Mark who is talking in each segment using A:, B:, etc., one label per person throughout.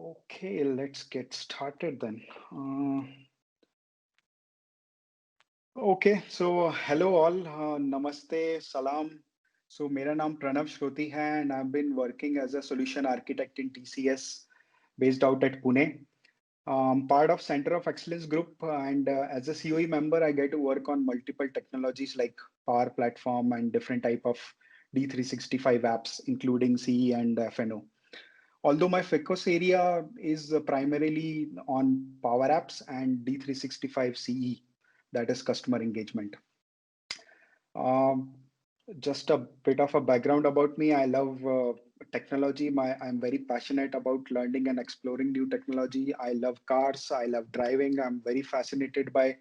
A: Okay, let's get started then. Uh, okay, so hello all, namaste, salam. So मेरा नाम प्रणव श्रोती है and I've been working as a solution architect in TCS based out at Pune. Part of Center of Excellence Group and as a COE member, I get to work on multiple technologies like Power Platform and different type of D365 apps, including CE and FNO. Although my focus area is primarily on Power Apps and D365 CE, that is customer engagement. Um, just a bit of a background about me. I love technology. I'm very passionate about learning and exploring new technology. I love cars. I love driving. I'm very fascinated by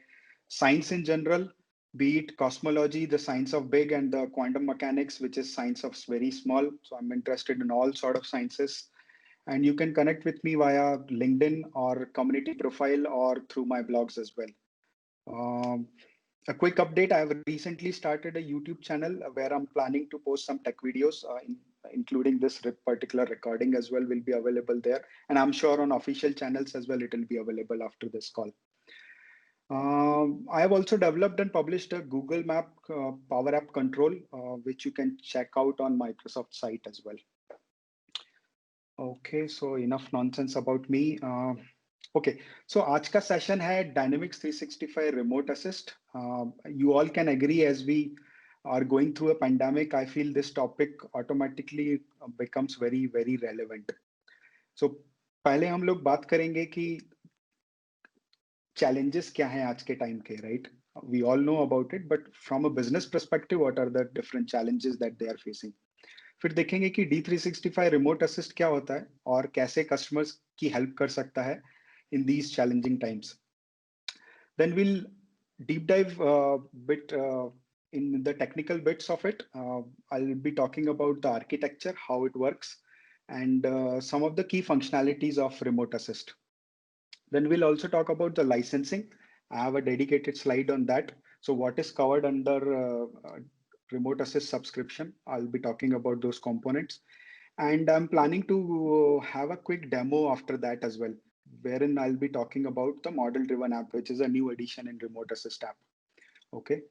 A: science in general, be it cosmology, the science of big, and the quantum mechanics, which is science of very small. So I'm interested in all sort of sciences, and you can connect with me via LinkedIn or community profile or through my blogs as well. Um, a quick update, I have recently started a YouTube channel where I'm planning to post some tech videos, including this particular recording as well, will be available there. And I'm sure on official channels as well, it will be available after this call. I have also developed and published a Google Map Power App Control, which you can check out on Microsoft site as well. Okay, so enough nonsense about me. Okay, so आज का session है Dynamics 365 Remote Assist. You all can agree as we are going through a pandemic, I feel this topic automatically becomes very, very relevant. So पहले हम लोग बात करेंगे कि challenges क्या हैं आज के time के, right? We all know about it, but from a business perspective, what are the different challenges that they are facing? फिर देखेंगे कि D365 रिमोट असिस्ट क्या होता है और कैसे कस्टमर्स की हेल्प कर सकता है in these challenging times. Then we'll deep dive bit in the technical bits of it. I'll be talking about the architecture, how it works, and some of the key functionalities of remote assist. Then we'll also talk about the licensing. I have a dedicated slide on that. So what is covered under remote assist subscription? I'll be talking about those components. And I'm planning to have a quick demo after that as well, wherein I'll be talking about the model-driven app, which is a new addition in remote assist app. Okay.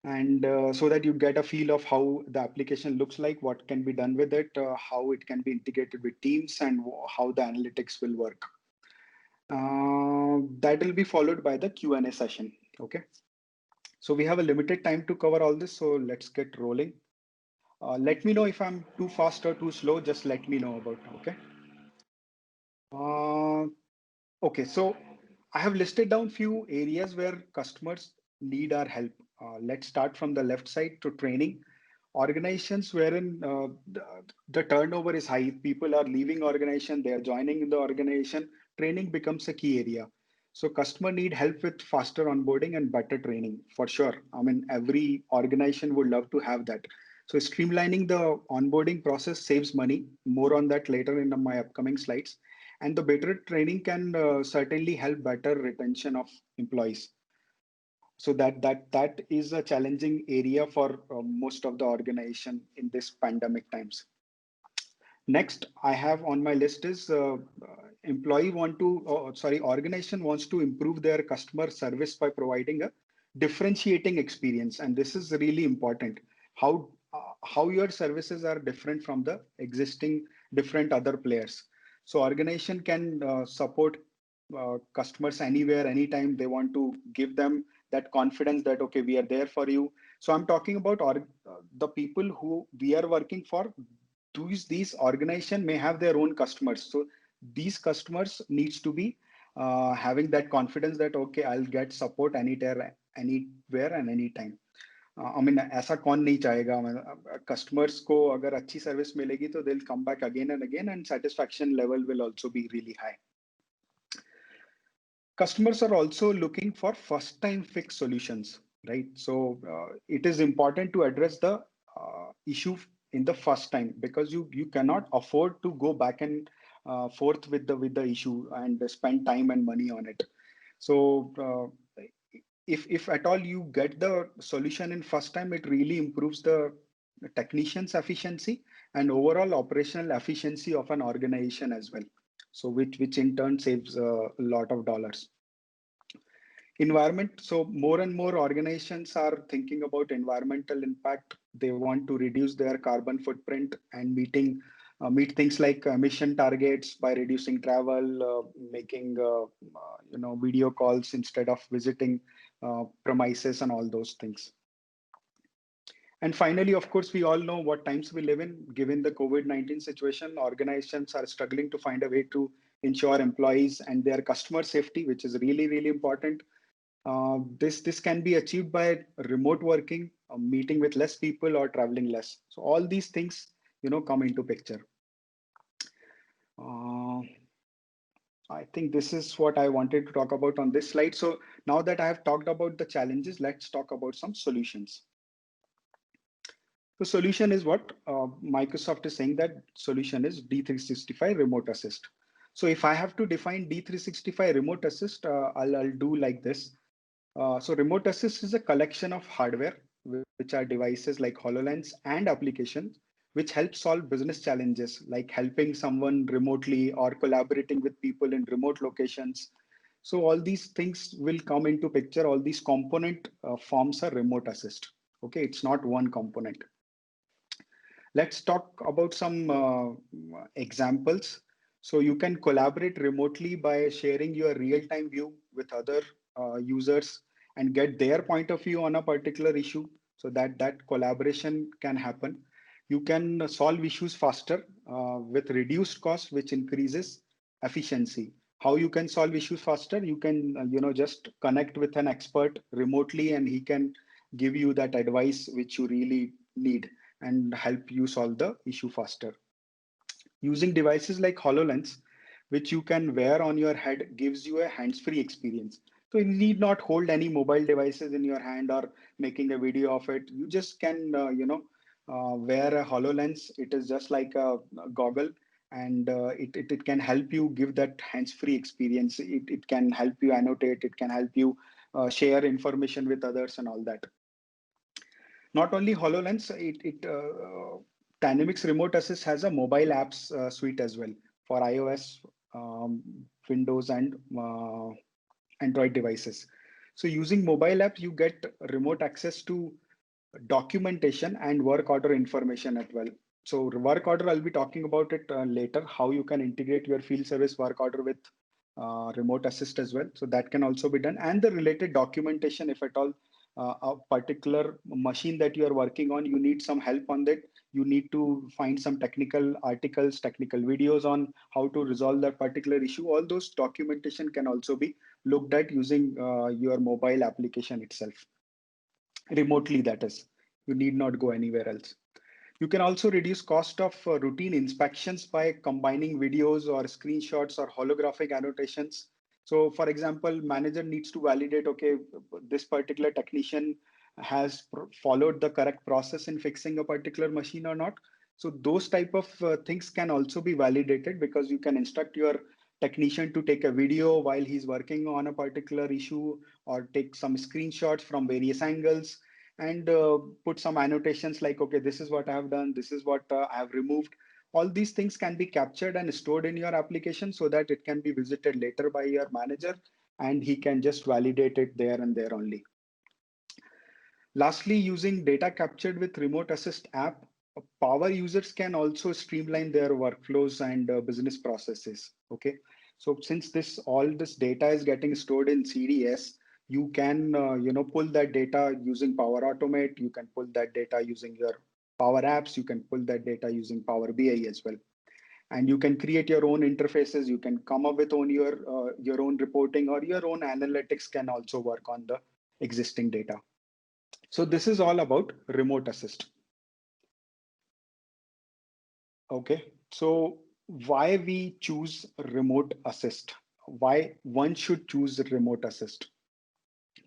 A: And so that you get a feel of how the application looks like, what can be done with it, how it can be integrated with Teams, and how the analytics will work. That will be followed by the Q&A session. Okay. So we have a limited time to cover all this. So let's get rolling. Let me know if I'm too fast or too slow. Just let me know about it. Okay. Uh, okay. So I have listed down few areas where customers need our help. Let's start from the left side to training. Organizations wherein the turnover is high, people are leaving organization, they are joining the organization, training becomes a key area. So customer need help with faster onboarding and better training for sure. I mean, every organization would love to have that. So streamlining the onboarding process saves money. More on that later in my upcoming slides. And the better training can certainly help better retention of employees. So that is a challenging area for most of the organization in this pandemic times. Next, I have on my list is organization wants to improve their customer service by providing a differentiating experience, and this is really important. How your services are different from the existing different other players. So organization can support customers anywhere, anytime they want to give them that confidence that okay, we are there for you. So I'm talking about the people who we are working for. These organization may have their own customers, so these customers needs to be having that confidence that okay, I'll get support anytime, anywhere and anytime. I mean, ऐसा कौन नहीं चाहेगा? Customers को अगर अच्छी service मिलेगी तो they'll come back again and again, and satisfaction level will also be really high. Customers are also looking for first time fix solutions, right? So it is important to address the issue in the first time, because you cannot afford to go back and forth with the issue and spend time and money on it. So if at all you get the solution in first time, it really improves the technicians efficiency and overall operational efficiency of an organization as well. So which in turn saves a lot of dollars. Environment. So more and more organizations are thinking about environmental impact. They want to reduce their carbon footprint and meet things like emission targets by reducing travel, making video calls instead of visiting premises and all those things. And finally, of course, we all know what times we live in. Given the COVID-19 situation, organizations are struggling to find a way to ensure employees and their customer safety, which is really, really important. This can be achieved by remote working, meeting with less people, or traveling less. So all these things, come into picture. Uh, I think this is what I wanted to talk about on this slide. So now that I have talked about the challenges, let's talk about some solutions. The solution is what Microsoft is saying, that solution is D365 Remote Assist. So if I have to define D365 Remote Assist, I'll do like this. So Remote Assist is a collection of hardware, which are devices like HoloLens and applications, which help solve business challenges like helping someone remotely or collaborating with people in remote locations. So all these things will come into picture. All these component forms a Remote Assist. Okay, it's not one component. Let's talk about some examples. So you can collaborate remotely by sharing your real-time view with other users and get their point of view on a particular issue, so that collaboration can happen. You can solve issues faster with reduced cost, which increases efficiency. How you can solve issues faster? You can just connect with an expert remotely, and he can give you that advice which you really need and help you solve the issue faster. Using devices like HoloLens, which you can wear on your head, gives you a hands-free experience. So you need not hold any mobile devices in your hand or making a video of it. You just can, wear a HoloLens. It is just like a goggle, and it can help you give that hands-free experience. It can help you annotate. It can help you share information with others and all that. Not only HoloLens, Dynamics Remote Assist has a mobile apps suite as well for iOS, um, Windows, and Android devices. So using mobile apps, you get remote access to documentation and work order information as well. So work order, I'll be talking about it later, how you can integrate your field service work order with remote assist as well. So that can also be done. And the related documentation, if at all a particular machine that you are working on, you need some help on that. You need to find some technical articles, technical videos on how to resolve that particular issue. All those documentation can also be looked at using your mobile application itself, remotely that is. You need not go anywhere else. You can also reduce cost of routine inspections by combining videos or screenshots or holographic annotations. So for example, manager needs to validate, okay, this particular technician has followed the correct process in fixing a particular machine or not. So those type of things can also be validated, because you can instruct your technician to take a video while he's working on a particular issue, or take some screenshots from various angles, and put some annotations like, okay, this is what I have done, this is what I have removed. All these things can be captured and stored in your application, so that it can be visited later by your manager, and he can just validate it there and there only. Lastly, using data captured with Remote Assist app, power users can also streamline their workflows and business processes. Okay, so since all this data is getting stored in CDS, you can pull that data using Power Automate. You can pull that data using your Power Apps. You can pull that data using Power BI as well, and you can create your own interfaces. You can come up with your own reporting, or your own analytics can also work on the existing data. So this is all about remote assist. Okay, so why we choose remote assist? Why one should choose remote assist?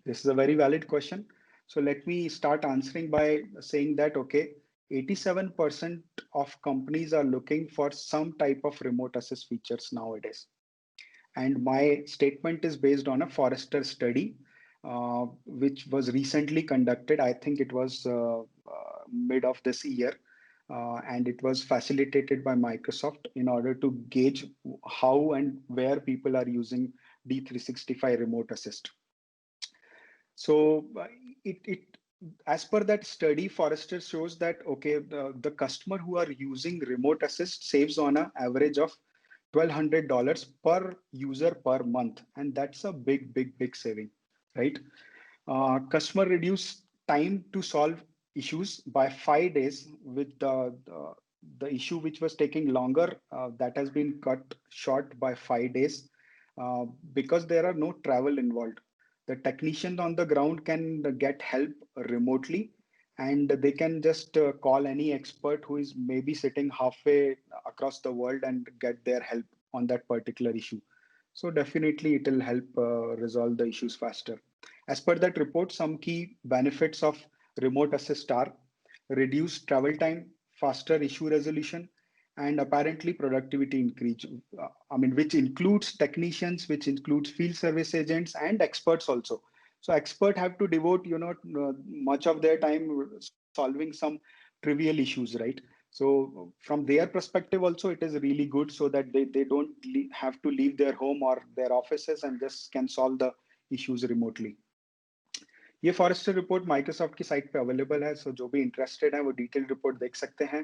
A: This is a very valid question. So let me start answering by saying that, okay, 87% of companies are looking for some type of remote assist features nowadays. And my statement is based on a Forrester study, which was recently conducted. I think it was mid of this year. And it was facilitated by Microsoft in order to gauge how and where people are using D365 Remote Assist. So it as per that study, Forrester shows that okay, the customer who are using Remote Assist saves on an average of $1,200 per user per month, and that's a big saving, right? Customer reduce time to solve issues by 5 days with the issue which was taking longer that has been cut short by 5 days uh, because there are no travel involved. The technician on the ground can get help remotely, and they can just call any expert who is maybe sitting halfway across the world and get their help on that particular issue. So definitely it will help resolve the issues faster. As per that report, some key benefits of remote assist are reduced travel time, faster issue resolution, and apparently productivity increase. Which includes technicians, which includes field service agents and experts also. So expert have to devote, much of their time solving some trivial issues, right? So from their perspective also, it is really good so that they don't have to leave their home or their offices and just can solve the issues remotely. ये forester report Microsoft की site पे available है, सो जो भी interested है वो detail report देख सकते हैं.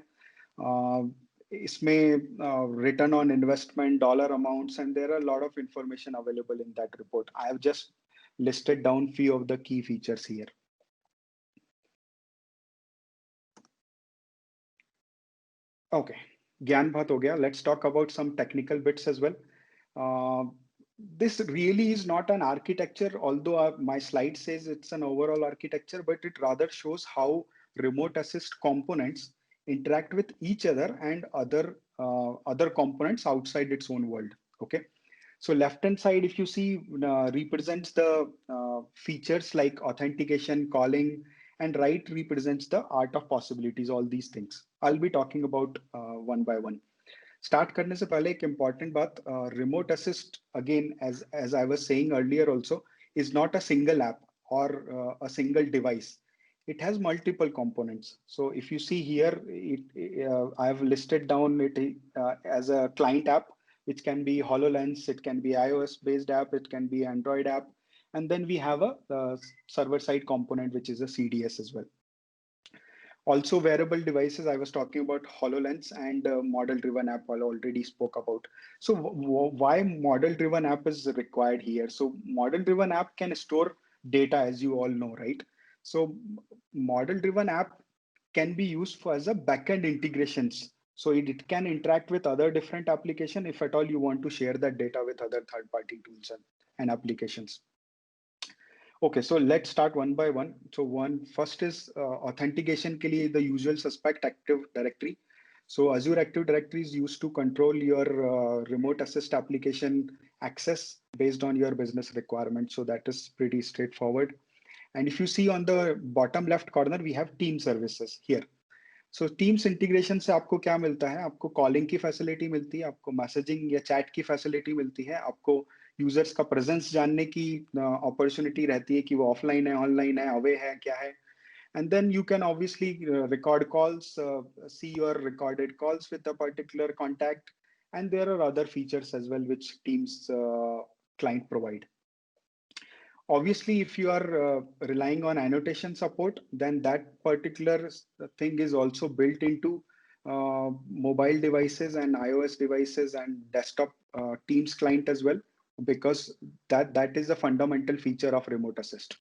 A: इसमें return on investment, dollar amounts, and there are lot of information available in that report. I have just listed down few of the key features here. Okay, ज्ञान बहुत हो गया. Let's talk about some technical bits as well. Uh, this really is not an architecture, although my slide says it's an overall architecture, but it rather shows how remote assist components interact with each other and other components outside its own world. Okay, so left hand side, if you see, represents the features like authentication, calling, and right represents the art of possibilities, all these things. I'll be talking about one by one. Start करने से पहले एक important बात, remote assist again, as I was saying earlier also, is not a single app or a single device. It has multiple components. So if you see here, I have listed down it as a client app, which can be HoloLens, it can be iOS based app, it can be Android app, and then we have a server side component, which is a CDS as well. Also, wearable devices, I was talking about HoloLens and model-driven app I already spoke about. So why model-driven app is required here? So model-driven app can store data, as you all know, right? So model-driven app can be used for as a backend integrations. So it can interact with other different application if at all you want to share that data with other third-party tools and applications. Okay, so let's start one by one. So first is authentication के लिए the usual suspect Active Directory. So Azure Active Directory is used to control your remote assist application access based on your business requirements. So that is pretty straightforward. And if you see on the bottom left corner, we have team services here. So teams integration से आपको क्या मिलता है? आपको calling की facility मिलती है, आपको मैसेजिंग या चैट की फैसिलिटी मिलती है, आपको यूजर्स का प्रेजेंस जानने की अपॉर्चुनिटी रहती है कि वो ऑफलाइन है, ऑनलाइन है, अवे है, क्या है. And then you can obviously record calls, see your recorded calls with a particular contact, and there are other features as well which Teams client provide. Obviously, if you are relying on annotation support, then that particular thing is also built into mobile devices and iOS devices and desktop Teams client as well, because that is a fundamental feature of Remote Assist.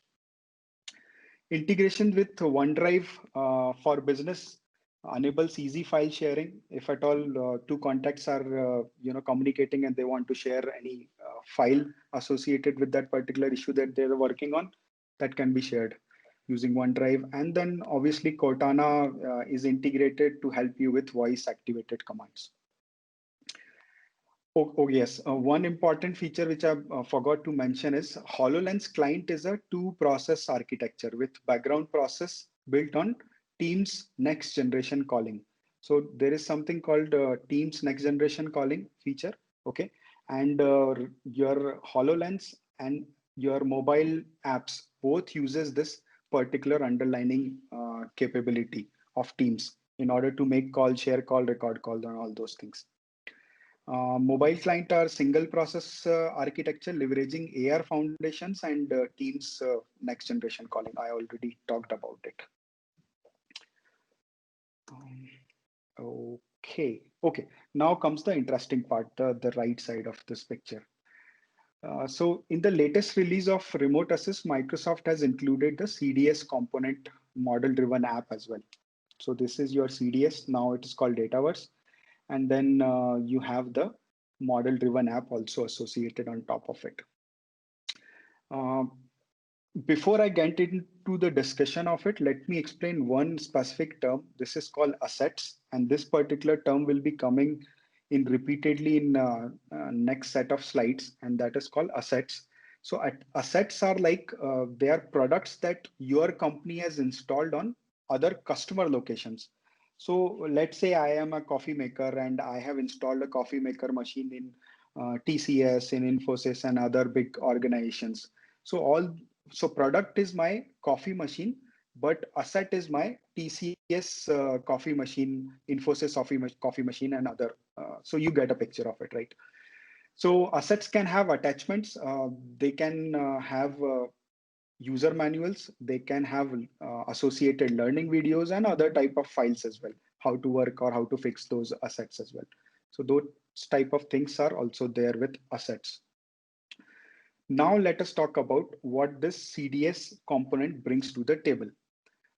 A: Integration with OneDrive for business enables easy file sharing. If at all two contacts are communicating and they want to share any file associated with that particular issue that they're working on, that can be shared using OneDrive. And then obviously Cortana is integrated to help you with voice activated commands. Oh yes. One important feature which I forgot to mention is HoloLens client is a two-process architecture with background process built on Teams next generation calling. So there is something called Teams next generation calling feature. Okay, and your HoloLens and your mobile apps both uses this particular underlining capability of Teams in order to make call, share call, record call, and all those things. Mobile client are single process architecture leveraging AR foundations and Teams next generation calling. I already talked about it. Um, okay. Now comes the interesting part, the right side of this picture. So in the latest release of Remote Assist, Microsoft has included the CDS component model-driven app as well. So this is your CDS. Now it is called Dataverse. And then you have the model-driven app also associated on top of it. Uh, Before I get into the discussion of it, let me explain one specific term. This is called assets, and this particular term will be coming in repeatedly in next set of slides, and that is called assets. So assets are like they are products that your company has installed on other customer locations. So let's say I am a coffee maker and I have installed a coffee maker machine in TCS, in Infosys, and other big organizations. So product is my coffee machine, but asset is my TCS coffee machine, Infosys coffee machine, and other. So you get a picture of it, right? So assets can have attachments. They can have user manuals. They can have associated learning videos and other type of files as well. How to work or how to fix those assets as well. So those type of things are also there with assets. Now let us talk about what this CDS component brings to the table.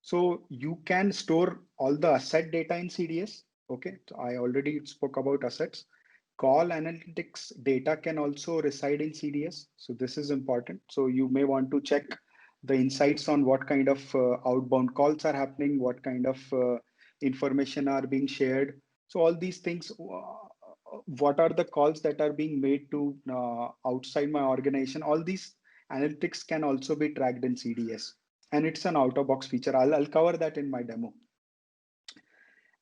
A: So you can store all the asset data in CDS. Okay, so I already spoke about assets. Call analytics data can also reside in CDS. So this is important. So you may want to check the insights on what kind of outbound calls are happening, what kind of information are being shared. So all these things, what are the calls that are being made to outside my organization? All these analytics can also be tracked in CDS, and it's an out-of-box feature. I'll cover that in my demo.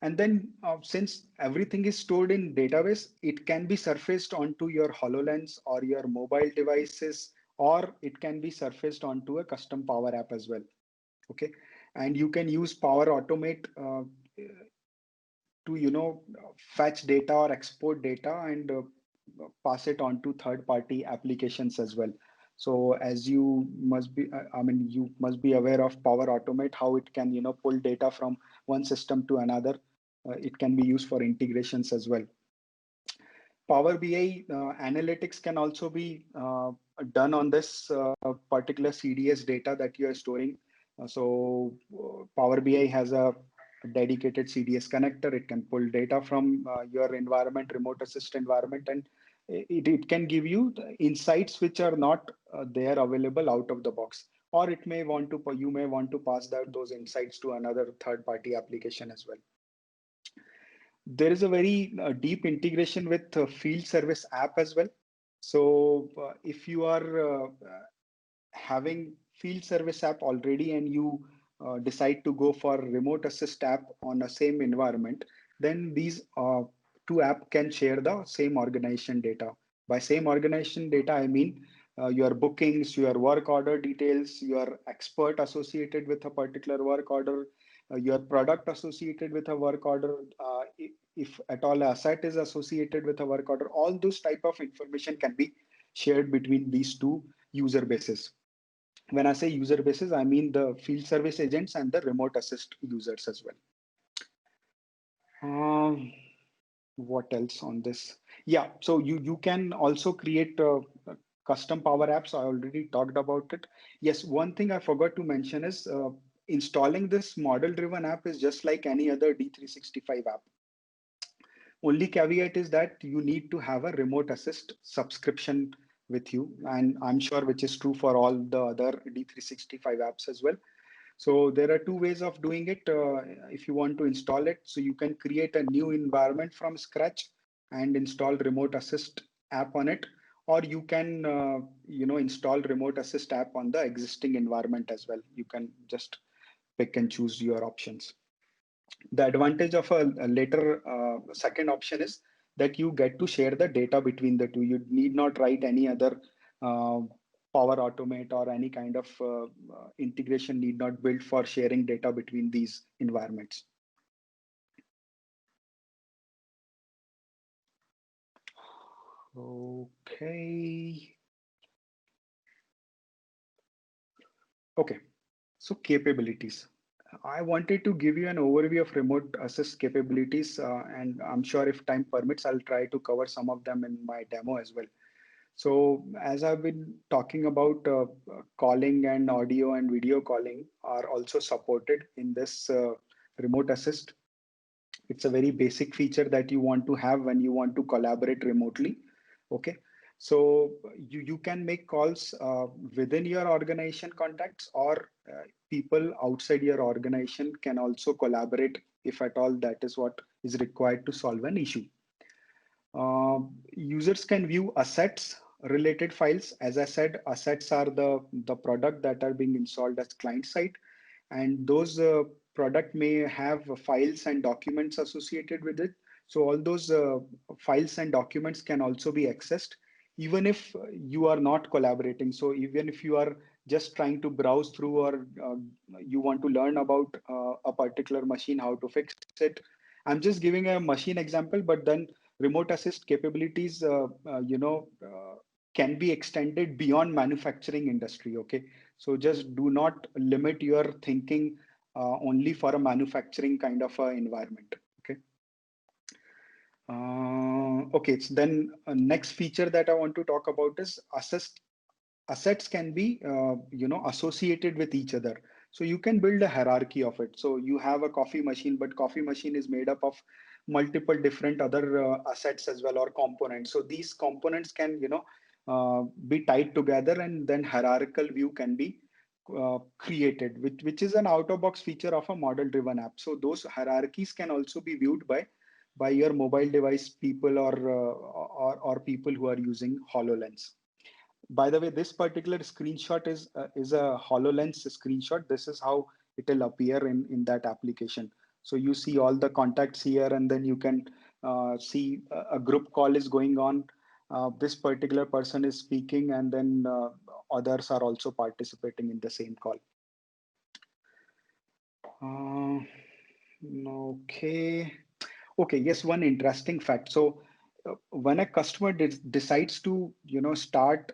A: And then since everything is stored in database, it can be surfaced onto your HoloLens or your mobile devices, or it can be surfaced onto a custom Power App as well. Okay, and you can use Power Automate to fetch data or export data and pass it on to third party applications as well. So as you must be you must be aware of Power Automate, how it can pull data from one system to another. It can be used for integrations as well. Power BI analytics can also be done on this particular CDS data that you are storing. Power BI has a dedicated CDS connector. It can pull data from your environment, remote assist environment, and it can give you the insights which are not there available out of the box. Or you may want to pass those insights to another third party application as well. There is a very deep integration with field service app as well. So if you are having field service app already and you decide to go for remote assist app on a same environment, then these two app can share the same organization data. By same organization data, I mean your bookings, your work order details, your expert associated with a particular work order, your product associated with a work order, if at all asset is associated with a work order, all those type of information can be shared between these two user bases. When I say user bases, I mean the field service agents and the remote assist users as well. What else on this? Yeah, so you can also create custom Power Apps. I already talked about it. Yes, one thing I forgot to mention is installing this model-driven app is just like any other D365 app. Only caveat is that you need to have a remote assist subscription with you, and I'm sure which is true for all the other D365 apps as well. So there are two ways of doing it. If you want to install it, so you can create a new environment from scratch and install remote assist app on it, or you can install remote assist app on the existing environment as well. You can just pick and choose your options. The advantage of a later second option is that you get to share the data between the two. You need not write any other uh, Power Automate or any kind of integration need not build for sharing data between these environments. Okay. Okay. So capabilities. I wanted to give you an overview of remote assist capabilities, and I'm sure if time permits, I'll try to cover some of them in my demo as well. So, as I've been talking about, calling and audio and video calling are also supported in this remote assist. It's a very basic feature that you want to have when you want to collaborate remotely. Okay. So you can make calls within your organization contacts, or people outside your organization can also collaborate if at all that is what is required to solve an issue. Users can view assets related files. As I said, assets are the product that are being installed as client side, and those product may have files and documents associated with it. So all those files and documents can also be accessed even if you are not collaborating. So even if you are just trying to browse through, or you want to learn about a particular machine, how to fix it. I'm just giving a machine example, but then remote assist capabilities can be extended beyond manufacturing industry. Okay, so just do not limit your thinking only for a manufacturing kind of environment. Okay. Okay, so then next feature that I want to talk about is assets can be associated with each other. So you can build a hierarchy of it. So you have a coffee machine, but coffee machine is made up of multiple different other assets as well, or components. So these components can be tied together, and then hierarchical view can be created, which is an out of box feature of a model driven app. So those hierarchies can also be viewed by your mobile device people, or people who are using HoloLens. By the way, this particular screenshot is a HoloLens screenshot. This is how it will appear in that application. So you see all the contacts here, and then you can see a group call is going on. This particular person is speaking, and then others are also participating in the same call. Uh, okay. Okay. Yes, one interesting fact. So when a customer decides to start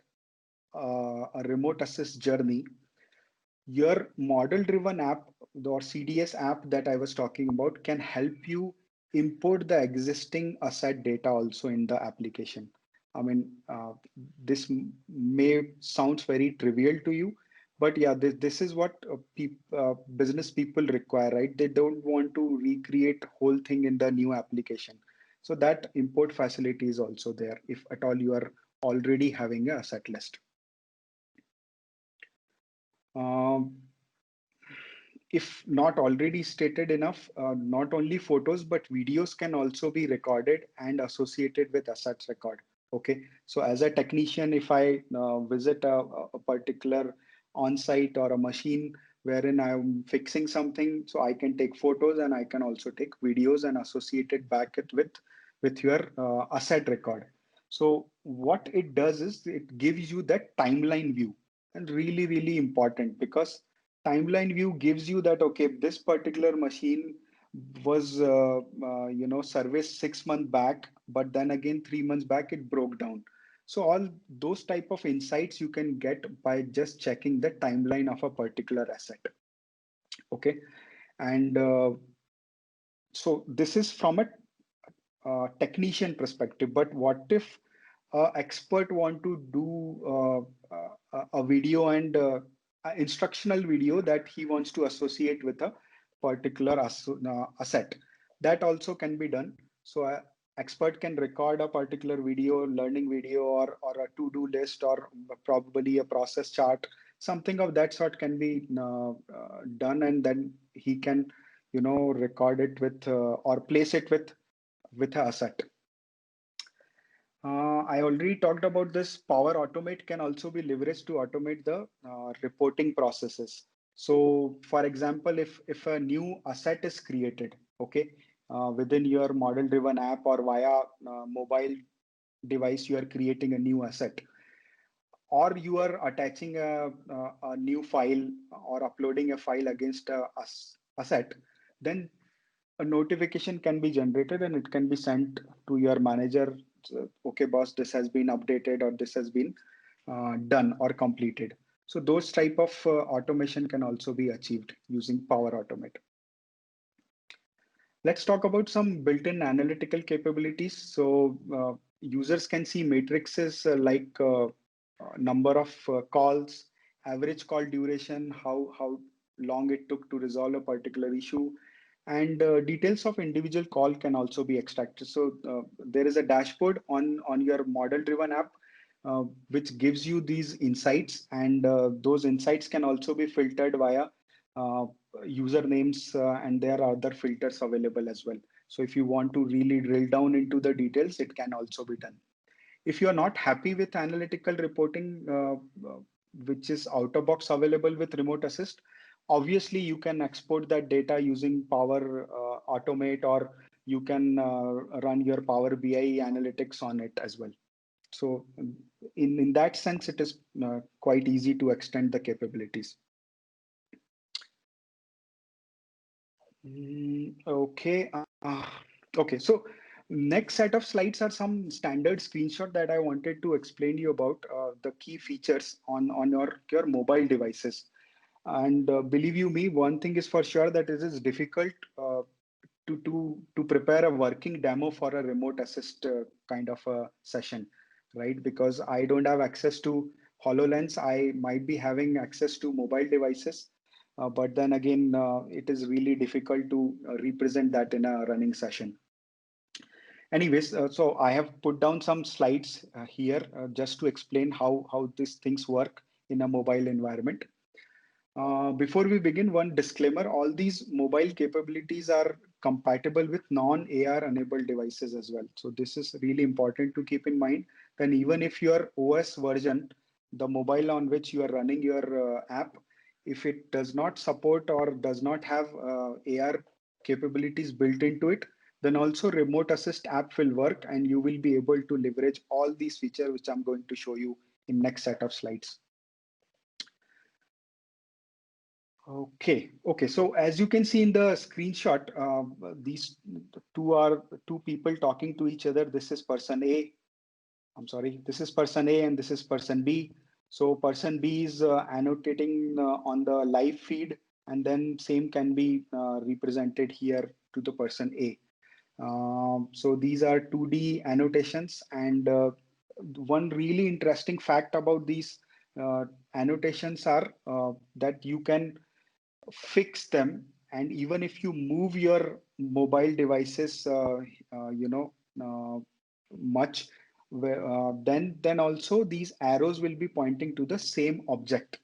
A: a remote assist journey, your model driven app or CDS app that I was talking about can help you import the existing asset data also in the application. I mean, this may sounds very trivial to you, but yeah, this is what business people require, right? They don't want to recreate whole thing in the new application. So that import facility is also there if at all you are already having a asset list. Um, if not already stated enough, not only photos but videos can also be recorded and associated with assets record. Okay, so as a technician, if I visit a particular on-site or a machine wherein I'm fixing something, so I can take photos and I can also take videos and associate it back it with your asset record. So what it does is it gives you that timeline view, and really important, because timeline view gives you that okay, this particular machine was serviced 6 months back, but then again 3 months back it broke down. So all those type of insights you can get by just checking the timeline of a particular asset. Okay, and so this is from a technician perspective. But what if expert want to do a video and instructional video that he wants to associate with a particular asset? That also can be done. So expert can record a particular video, learning video, or a to-do list, or probably a process chart. Something of that sort can be done, and then he can record it with or place it with a asset. I already talked about this. Power Automate can also be leveraged to automate the reporting processes. So, for example, if a new asset is created, okay, within your model-driven app or via mobile device, you are creating a new asset, or you are attaching a new file or uploading a file against a asset, then a notification can be generated and it can be sent to your manager okay, boss, this has been updated or this has been done or completed. So those type of automation can also be achieved using Power Automate. Let's talk about some built-in analytical capabilities. So users can see matrices like number of calls, average call duration, how long it took to resolve a particular issue, and details of individual call can also be extracted. So there is a dashboard on your model-driven app which gives you these insights, and those insights can also be filtered via uh, usernames, and there are other filters available as well. So if you want to really drill down into the details, it can also be done. If you are not happy with analytical reporting, which is out of box available with Remote Assist, obviously you can export that data using Power Automate, or you can run your Power BI analytics on it as well. So in that sense, it is quite easy to extend the capabilities. Okay. Okay. So next set of slides are some standard screenshot that I wanted to explain you about the key features on your mobile devices. And believe you me, one thing is for sure, that it is difficult to prepare a working demo for a remote assist kind of a session, right? Because I don't have access to HoloLens. I might be having access to mobile devices, but then again, it is really difficult to represent that in a running session. Anyways, so I have put down some slides here just to explain how these things work in a mobile environment. Before we begin, one disclaimer: all these mobile capabilities are compatible with non-AR enabled devices as well. So this is really important to keep in mind. Then even if your OS version, the mobile on which you are running your app, if it does not support or does not have AR capabilities built into it, then also Remote Assist app will work, and you will be able to leverage all these features, which I'm going to show you in next set of slides. Okay. So as you can see in the screenshot, these two people talking to each other. This is person A. I'm sorry. This is person A, and this is person B. So person B is annotating on the live feed, and then same can be represented here to the person A. So these are 2D annotations, and one really interesting fact about these annotations are that you can fix them, and even if you move your mobile devices uh, much, then also these arrows will be pointing to the same object.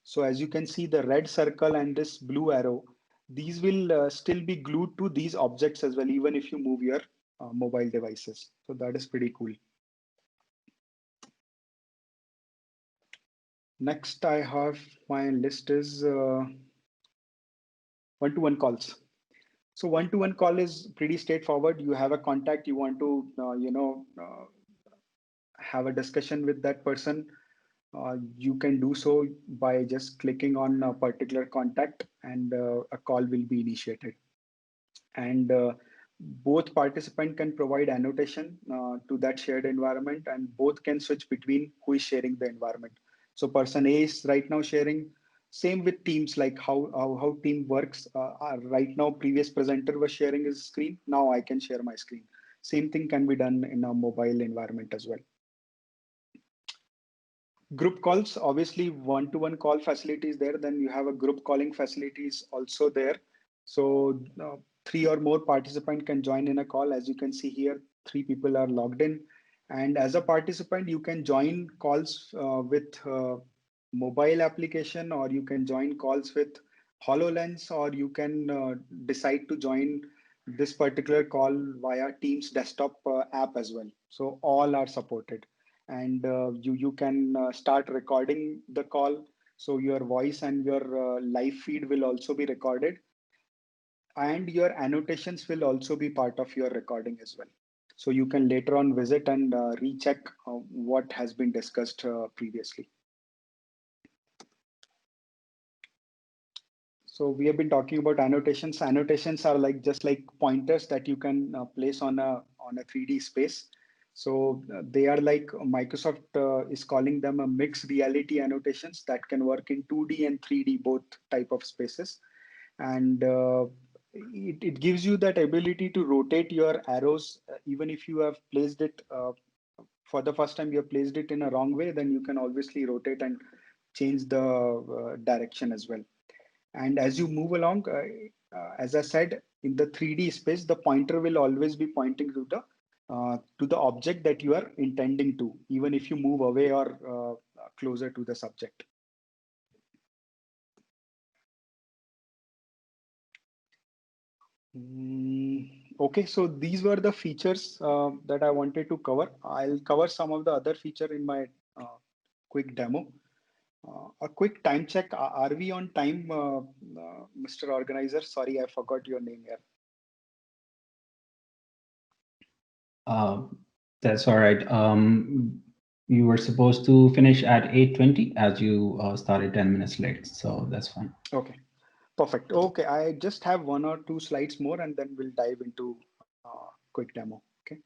A: So as you can see, the red circle and this blue arrow, these will still be glued to these objects as well, even if you move your mobile devices. So that is pretty cool. Next I have my list is one-to-one calls. So one-to-one call is pretty straightforward. You have a contact, you want to, have a discussion with that person. You can do so by just clicking on a particular contact, and a call will be initiated. And both participant can provide annotation to that shared environment, and both can switch between who is sharing the environment. So person A is right now sharing. Same with teams, like how team works. Right now, previous presenter was sharing his screen. Now I can share my screen. Same thing can be done in a mobile environment as well. Group calls, obviously one-to-one call facilities there, then you have a group calling facilities also there. So three or more participant can join in a call. As you can see here, three people are logged in, and as a participant you can join calls with mobile application, or you can join calls with HoloLens, or you can decide to join this particular call via Teams desktop app as well. So all are supported, and you can start recording the call. So your voice and your live feed will also be recorded, and your annotations will also be part of your recording as well. So you can later on visit and recheck what has been discussed previously. So we have been talking about annotations. Annotations are like just like pointers that you can place on a 3D space. So they are like Microsoft is calling them a mixed reality annotations that can work in 2D and 3D both type of spaces. And it gives you that ability to rotate your arrows even if you have placed it for the first time you have placed it in a wrong way, then you can obviously rotate and change the direction as well. And as you move along, as I said, in the 3D space, the pointer will always be pointing to the object that you are intending to, even if you move away or closer to the subject. Okay, so these were the features that I wanted to cover. I'll cover some of the other feature in my quick demo. A quick time check. Are we on time, Mr. Organizer? Sorry, I forgot your name here.
B: That's all right. You were supposed to finish at 8:20 as you started 10 minutes late, so that's fine.
A: Okay, perfect. Okay, I just have one or two slides more and then we'll dive into quick demo. Okay.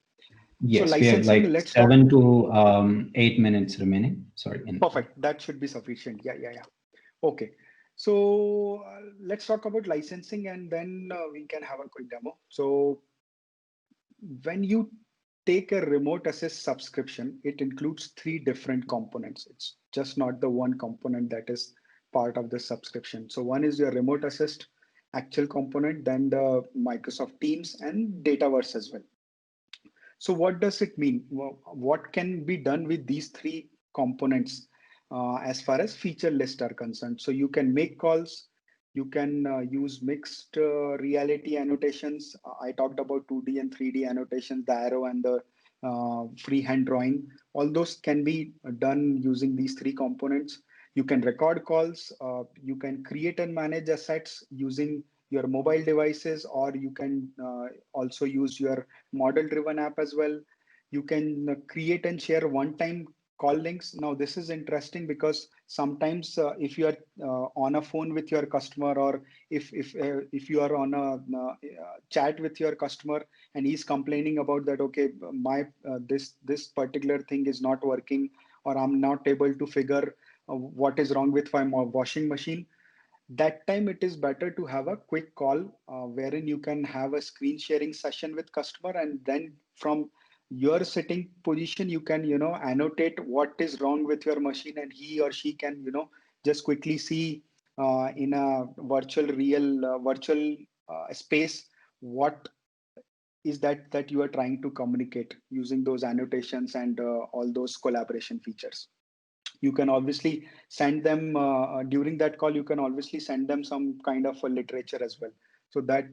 A: So
B: Yes, we have
A: licensing,
B: like
A: let's talk.
B: 7 to 8 minutes remaining. Sorry.
A: Perfect. That should be sufficient. Yeah, yeah, yeah. Okay. So let's talk about licensing and then we can have a quick demo. So when you take a remote assist subscription, it includes three different components. It's just not the one component that is part of the subscription. So one is your remote assist actual component, then the Microsoft Teams and Dataverse as well. So what does it mean? What can be done with these three components as far as feature lists are concerned? So you can make calls, you can use mixed reality annotations. I talked about 2D and 3D annotations, the arrow and the freehand drawing. All those can be done using these three components. You can record calls, you can create and manage assets using your mobile devices, or you can also use your model driven app as well. You can create and share one time call links. Now this is interesting because sometimes if you are on a phone with your customer, or if you are on a chat with your customer and he's complaining about that, okay, my this particular thing is not working, or I'm not able to figure what is wrong with my washing machine, that time it is better to have a quick call wherein you can have a screen sharing session with customer, and then from your sitting position you can annotate what is wrong with your machine, and he or she can just quickly see in a virtual space what is that you are trying to communicate using those annotations and all those collaboration features. You can obviously send them during that call, you can obviously send them some kind of a literature as well, so that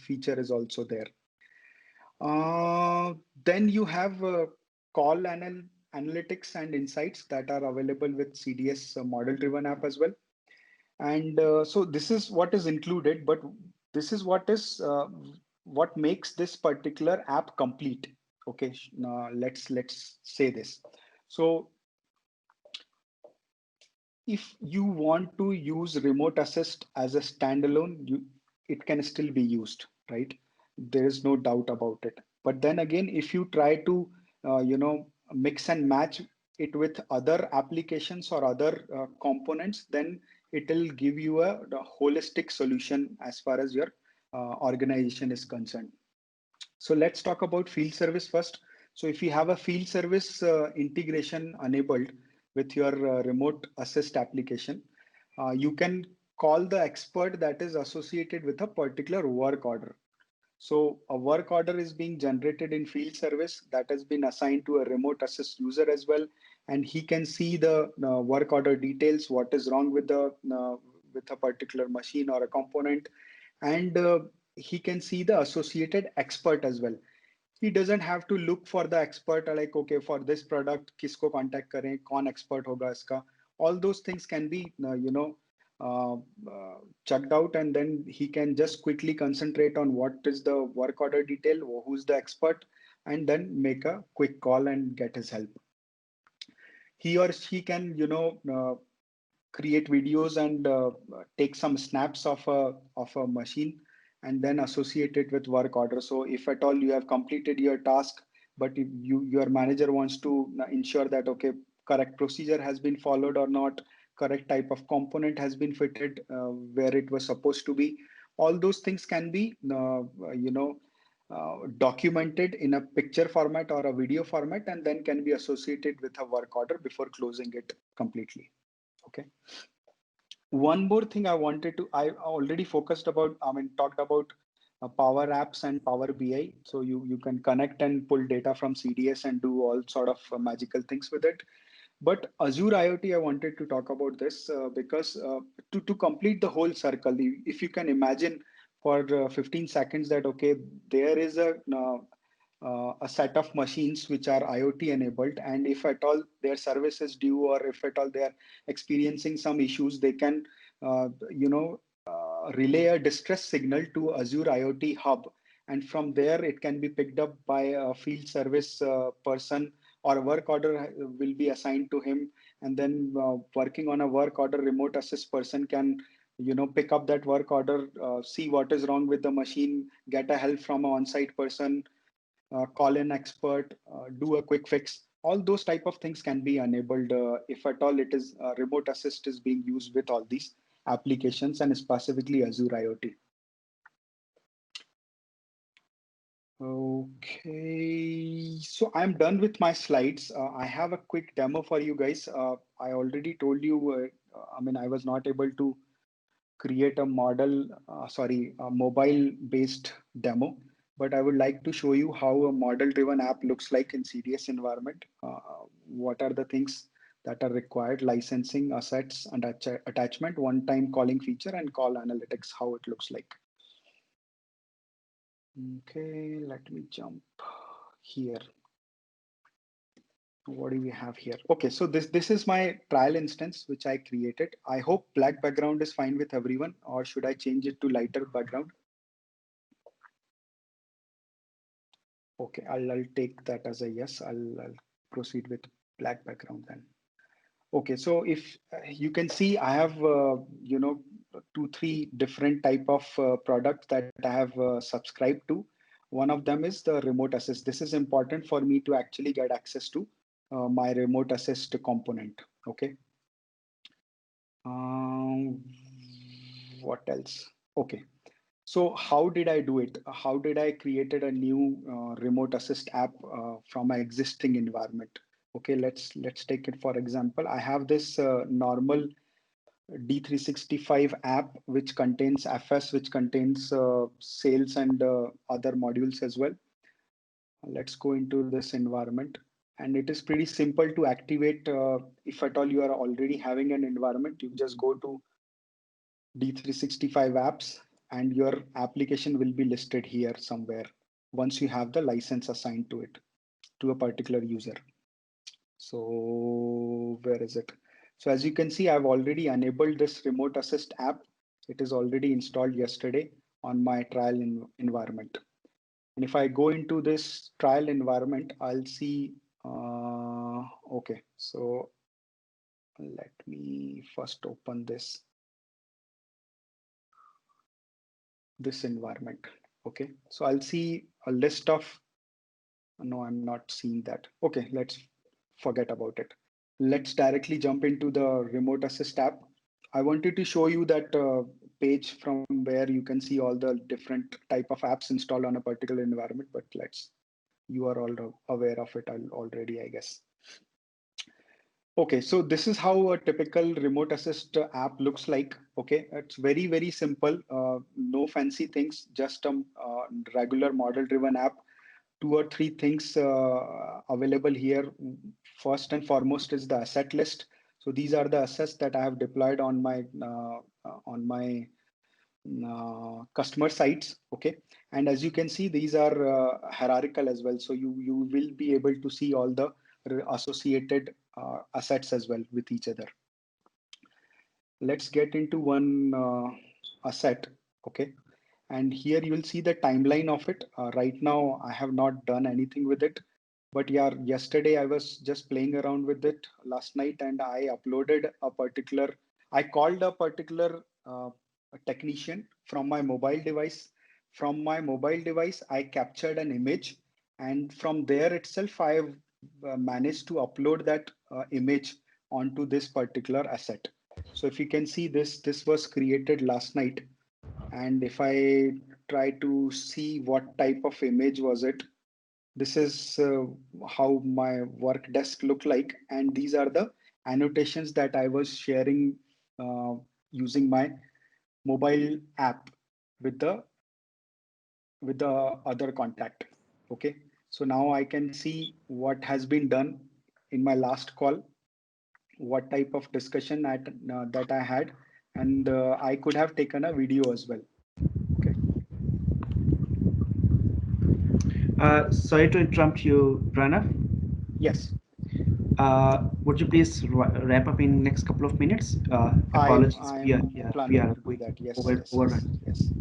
A: feature is also there. Then you have call analytics and insights that are available with CDS model driven app as well. And so this is what is included, but this is what makes this particular app complete. Okay, let's say this. So if you want to use remote assist as a standalone, it can still be used, right? There is no doubt about it. But then again, if you try to mix and match it with other applications or other components, then it will give you a holistic solution as far as your organization is concerned. So let's talk about field service first. So if you have a field service integration enabled with your remote assist application, you can call the expert that is associated with a particular work order. So a work order is being generated in field service that has been assigned to a remote assist user as well, and he can see the work order details, what is wrong with a particular machine or a component, and he can see the associated expert as well. He doesn't have to look for the expert like, okay, for this product kisko contact kare, kaun expert hoga iska. All those things can be uh, checked out, and then he can just quickly concentrate on what is the work order detail, who's the expert, and then make a quick call and get his help. He or she can create videos and take some snaps of a machine and then associate it with work order. So if at all you have completed your task but if your manager wants to ensure that, okay, correct procedure has been followed or not, correct type of component has been fitted where it was supposed to be, all those things can be documented in a picture format or a video format, and then can be associated with a work order before closing it completely. Okay. One more thing I wanted to, I already focused about, I mean, talked about Power Apps and Power BI. So you can connect and pull data from CDS and do all sort of magical things with it. But Azure IoT, I wanted to talk about this because to complete the whole circle, if you can imagine for 15 seconds that, okay, there is a set of machines which are IoT enabled, and if at all their service is due or if at all they are experiencing some issues, they can, relay a distress signal to Azure IoT Hub, and from there it can be picked up by a field service person, or a work order will be assigned to him, and then working on a work order, remote assist person can pick up that work order, see what is wrong with the machine, get a help from an on-site person, call in expert, do a quick fix. All those type of things can be enabled if at all it is remote assist is being used with all these applications, and specifically Azure IoT. Okay, so I'm done with my slides. I have a quick demo for you guys. I already told you, I mean, I was not able to create a a mobile based demo, but I would like to show you how a model driven app looks like in CDS environment. What are the things that are required, licensing, assets, and attachment, one time calling feature, and call analytics, how it looks like. Okay, let me jump here. What do we have here? Okay, so this is my trial instance which I created. I hope black background is fine with everyone, or should I change it to lighter background? Okay, I'll take that as a yes. I'll proceed with black background then. Okay, so if you can see, I have two, three different type of products that I have subscribed to. One of them is the remote assist. This is important for me to actually get access to my remote assist component. Okay. Um, what else? Okay. So how did I do it? How did I created a new remote assist app from my existing environment? Okay, let's take it for example. I have this normal D365 app which contains FS, which contains sales and other modules as well. Let's go into this environment, and it is pretty simple to activate. If at all you are already having an environment, you just go to D365 apps, and your application will be listed here somewhere once you have the license assigned to it, to a particular user. So where is it? So as you can see, I've already enabled this remote assist app. It is already installed yesterday on my trial environment. And if I go into this trial environment, I'll see, okay, so let me first open this environment. Okay, so I'll see a list of, no, I'm not seeing that. Okay, let's forget about it. Let's directly jump into the remote assist app. I wanted to show you that page from where you can see all the different type of apps installed on a particular environment, but you are all aware of it already, I guess. Okay, so this is how a typical remote assist app looks like. Okay, it's very, very simple. No fancy things, just a regular model driven app. Two or three things available here. First and foremost is the asset list. So these are the assets that I have deployed on my customer sites. Okay, and as you can see, these are hierarchical as well. So you will be able to see all the associated assets as well with each other. Let's get into one asset. Okay, and here you will see the timeline of it. Right now I have not done anything with it, but yeah, yesterday I was just playing around with it last night, and I uploaded a particular, I called a particular technician from my mobile device. From my mobile device I captured an image, and from there itself I've managed to upload that image onto this particular asset. So if you can see this, this was created last night, and if I try to see what type of image was it, this is how my work desk look like, and these are the annotations that I was sharing uh, using my mobile app with the other contact. Okay, so now I can see what has been done in my last call, what type of discussion that I had, and I could have taken a video as well. Okay.
C: Sorry to interrupt you, Pranav.
A: Yes,
C: Would you please wrap up in next couple of minutes? Apologies,
A: I'm
C: we
A: planning
C: are
A: to do
C: going
A: that. Yes,
C: over
A: yes, yes,
C: overrun.
A: yes.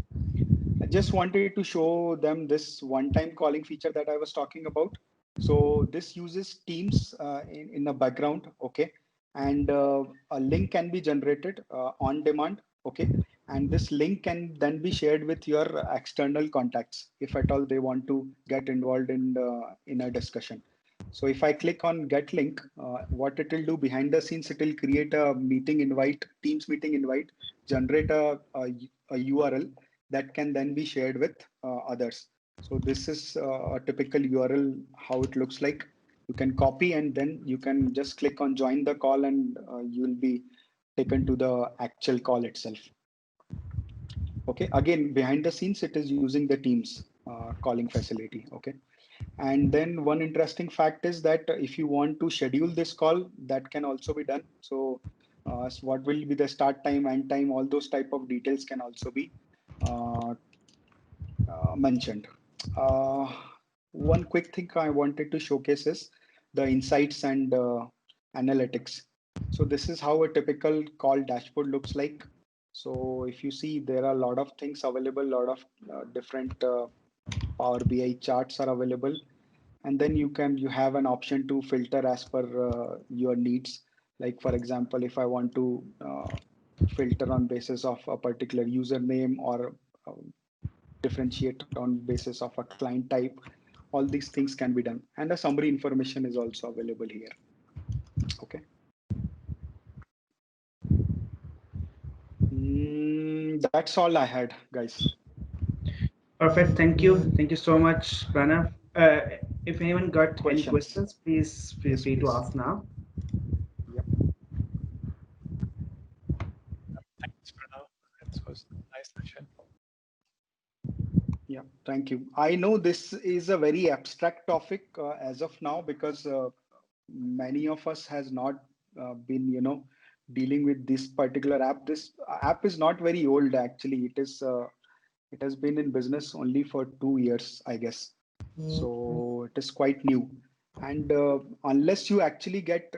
A: I just wanted to show them this one-time calling feature that I was talking about. So this uses Teams in a background, okay, and a link can be generated on demand, okay, and this link can then be shared with your external contacts if at all they want to get involved in a discussion. So if I click on Get Link, what it will do behind the scenes, it will create a meeting invite, Teams meeting invite, generate a URL that can then be shared with others. So this is a typical URL, how it looks like. You can copy and then you can just click on join the call, and you will be taken to the actual call itself. Okay, again, behind the scenes, it is using the Teams calling facility. Okay. And then one interesting fact is that if you want to schedule this call, that can also be done. So what will be the start time, end time, all those type of details can also be uh, mentioned. Uh, One quick thing I wanted to showcase is the insights and analytics. So this is how a typical call dashboard looks like. So if you see, there are a lot of things available, a lot of different Power BI charts are available, and then you have an option to filter as per your needs. Like for example, if I want to filter on basis of a particular username, or uh, differentiate on basis of a client type, all these things can be done, and a summary information is also available here. Okay. That's all I had, guys.
C: Perfect. Thank you so much, Pranav. If anyone got any
A: Questions?
C: questions, please feel
A: Yes,
C: free to
A: please.
C: ask now.
A: Yep.
D: Thanks, Pranav. It was a nice session.
A: Yeah, thank you. I know this is a very abstract topic as of now, because many of us has not been, dealing with this particular app. This app is not very old actually. It has been in business only for 2 years, I guess. So it is quite new. And unless you actually get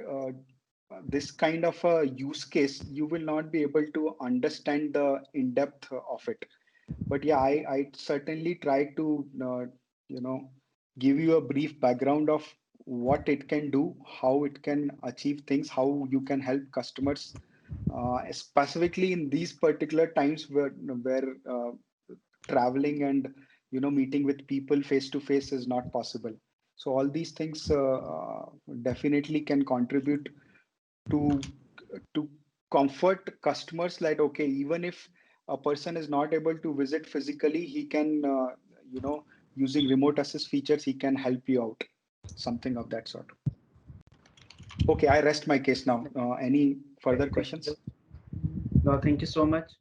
A: this kind of a use case, you will not be able to understand the in depth of it. But yeah, I certainly try to you know give you a brief background of what it can do, how it can achieve things, how you can help customers, specifically in these particular times where traveling and meeting with people face to face is not possible. So all these things definitely can contribute to to comfort customers, like okay, even if a person is not able to visit physically, he can using remote assist features, he can help you out, something of that sort. Okay, I rest my case now. Any further
C: Thank you.
A: questions?
C: No, thank you so much.